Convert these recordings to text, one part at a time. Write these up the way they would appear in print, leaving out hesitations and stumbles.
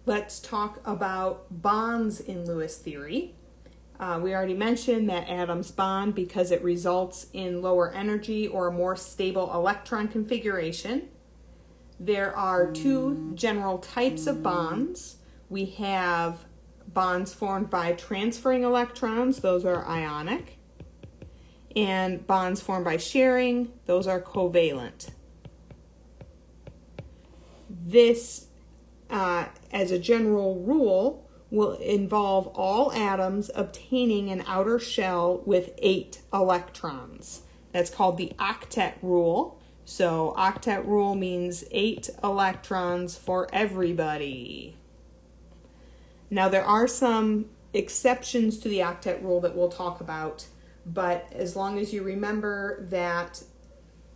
let's talk about bonds in Lewis theory. We already mentioned that atoms bond because it results in lower energy or a more stable electron configuration. There are two general types of bonds. We have bonds formed by transferring electrons, those are ionic, and bonds formed by sharing, those are covalent. This, as a general rule, will involve all atoms obtaining an outer shell with 8 electrons. That's called the octet rule. So octet rule means 8 electrons for everybody. Now there are some exceptions to the octet rule that we'll talk about, but as long as you remember that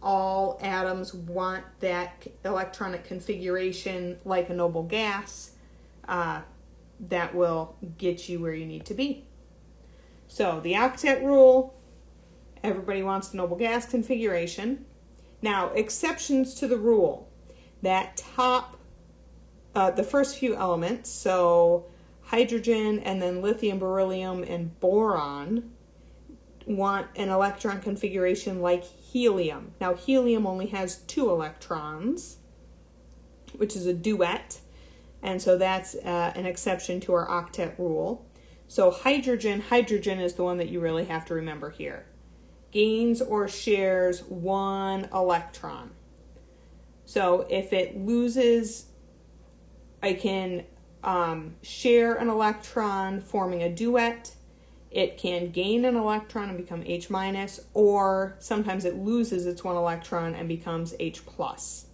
all atoms want that electronic configuration like a noble gas, that will get you where you need to be. So the octet rule, everybody wants the noble gas configuration. Now, exceptions to the rule. That the first few elements, so hydrogen and then lithium, beryllium, and boron, want an electron configuration like helium. Now, helium only has 2 electrons, which is a duet, and so that's an exception to our octet rule. So hydrogen is the one that you really have to remember here. Gains or shares 1 electron. So if it loses, I can share an electron forming a duet. It can gain an electron and become H minus, or sometimes it loses its 1 electron and becomes H plus.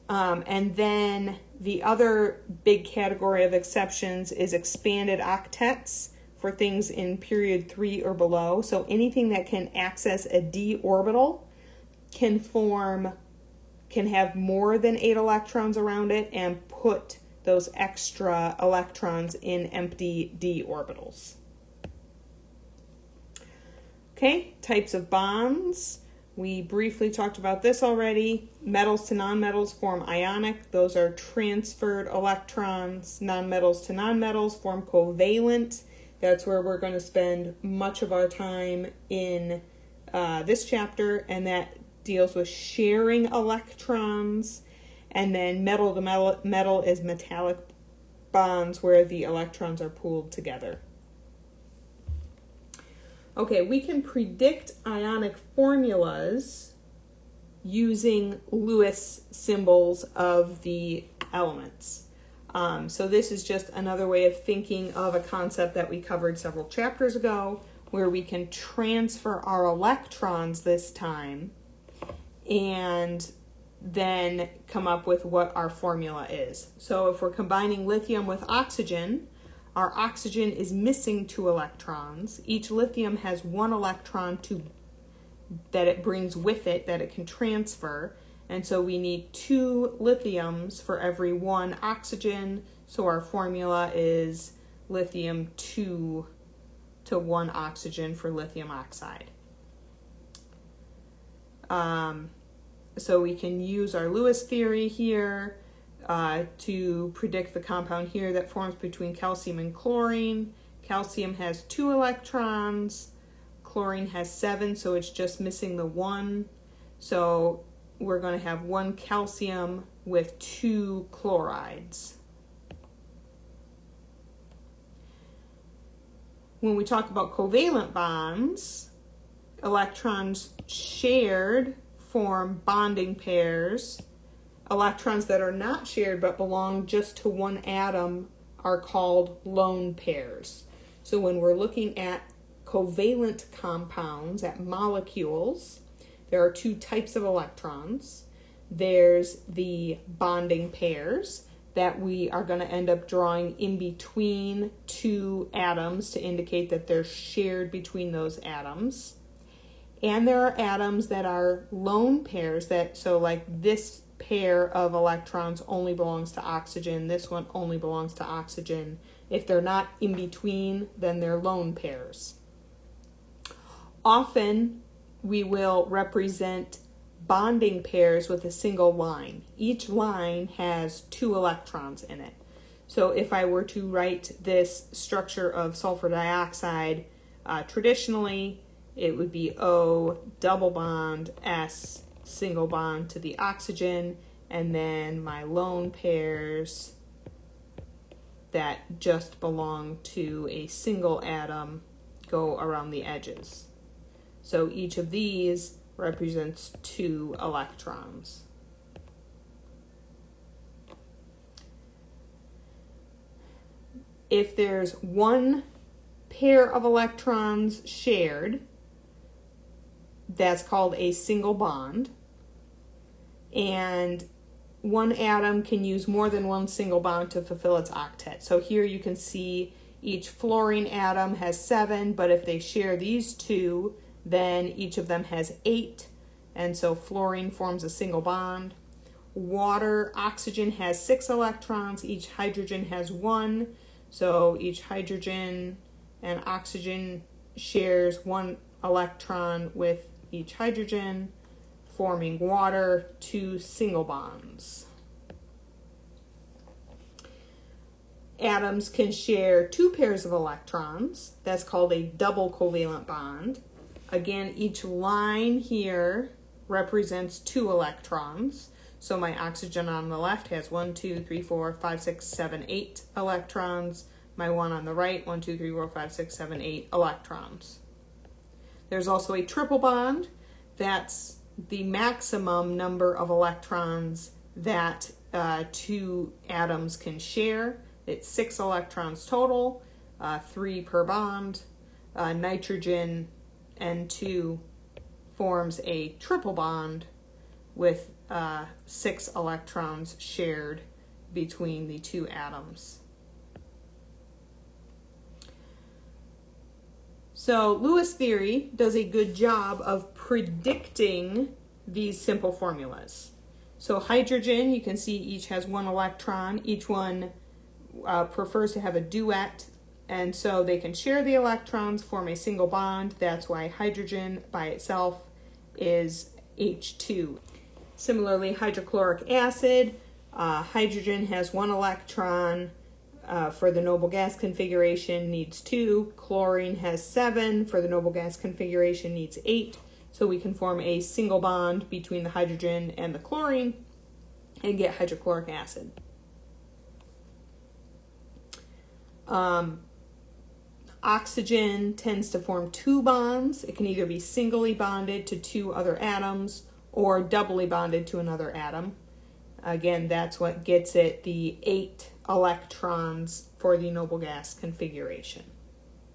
And then the other big category of exceptions is expanded octets for things in period 3 or below. So anything that can access a d orbital can have more than 8 electrons around it and put those extra electrons in empty d orbitals. Okay, types of bonds. We briefly talked about this already. Metals to nonmetals form ionic. Those are transferred electrons. Nonmetals to nonmetals form covalent. That's where we're going to spend much of our time in this chapter, and that deals with sharing electrons. And then metal to metal is metallic bonds where the electrons are pooled together. Okay, we can predict ionic formulas using Lewis symbols of the elements. So this is just another way of thinking of a concept that we covered several chapters ago, where we can transfer our electrons this time and then come up with what our formula is. So if we're combining lithium with oxygen, our oxygen is missing 2 electrons. Each lithium has 1 electron that it brings with it that it can transfer. And so we need 2 lithiums for every 1 oxygen. So our formula is lithium 2 to 1 oxygen for lithium oxide. So we can use our Lewis theory here to predict the compound here that forms between calcium and chlorine. Calcium has 2 electrons, chlorine has 7, so it's just missing the 1. So we're going to have 1 calcium with 2 chlorides. When we talk about covalent bonds, electrons shared form bonding pairs. Electrons that are not shared but belong just to 1 atom are called lone pairs. So when we're looking at covalent compounds, at molecules, there are 2 types of electrons. There's the bonding pairs that we are going to end up drawing in between 2 atoms to indicate that they're shared between those atoms. And there are atoms that are lone pairs, so like this pair of electrons only belongs to oxygen, this one only belongs to oxygen. If they're not in between, then they're lone pairs. Often we will represent bonding pairs with a single line. Each line has 2 electrons in it. So if I were to write this structure of sulfur dioxide traditionally, it would be O double bond S single bond to the oxygen, and then my lone pairs that just belong to a single atom go around the edges. So each of these represents 2 electrons. If there's one pair of electrons shared, that's called a single bond. And one atom can use more than one single bond to fulfill its octet. So here you can see each fluorine atom has 7, but if they share these 2, then each of them has 8. And so fluorine forms a single bond. Water, oxygen has 6 electrons, each hydrogen has 1. So each hydrogen and oxygen shares 1 electron with each hydrogen, forming water, 2 single bonds. Atoms can share 2 pairs of electrons. That's called a double covalent bond. Again, each line here represents 2 electrons. So my oxygen on the left has 1, 2, 3, 4, 5, 6, 7, 8 electrons. My one on the right, 1, 2, 3, 4, 5, 6, 7, 8 electrons. There's also a triple bond. That's the maximum number of electrons that 2 atoms can share. It's 6 electrons total, 3 per bond. Nitrogen N2 forms a triple bond with 6 electrons shared between the 2 atoms. So Lewis theory does a good job of predicting these simple formulas. So hydrogen, you can see each has 1 electron. Each one prefers to have a duet, and so they can share the electrons, form a single bond. That's why hydrogen by itself is H2. Similarly, hydrochloric acid, hydrogen has 1 electron. For the noble gas configuration needs 2. Chlorine has 7. For the noble gas configuration needs 8. So we can form a single bond between the hydrogen and the chlorine and get hydrochloric acid. Oxygen tends to form 2 bonds. It can either be singly bonded to 2 other atoms or doubly bonded to another atom. Again, that's what gets it the 8 electrons for the noble gas configuration.